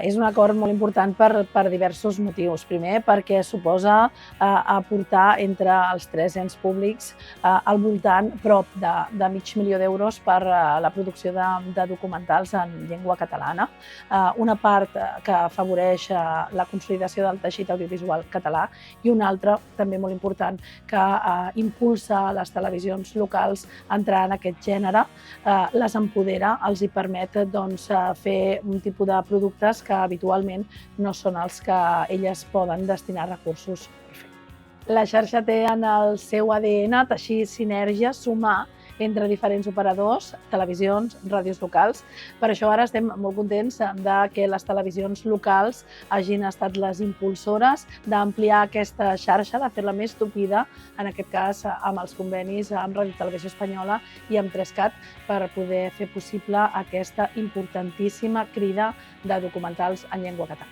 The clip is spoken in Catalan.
És un acord molt important per diversos motius. Primer, perquè suposa aportar entre els tres ens públics al voltant prop de $500.000 per la producció de documentals en llengua catalana. Una part que afavoreix la consolidació del teixit audiovisual català i una altra, també molt important, que impulsa les televisions locals a entrar en aquest gènere, les empodera, els hi permet fer un tipus de productes que habitualment no són els que elles poden destinar recursos per fer. La xarxa té en el seu ADN teixir sinergies, sumar entre diferents operadors, televisions, ràdios locals. Per això ara estem molt contents de que les televisions locals hagin estat les impulsores d'ampliar aquesta xarxa, de fer-la més tupida, en aquest cas amb els convenis amb Ràdio Televisió Espanyola i amb 3Cat, per poder fer possible aquesta importantíssima crida de documentals en llengua catalana.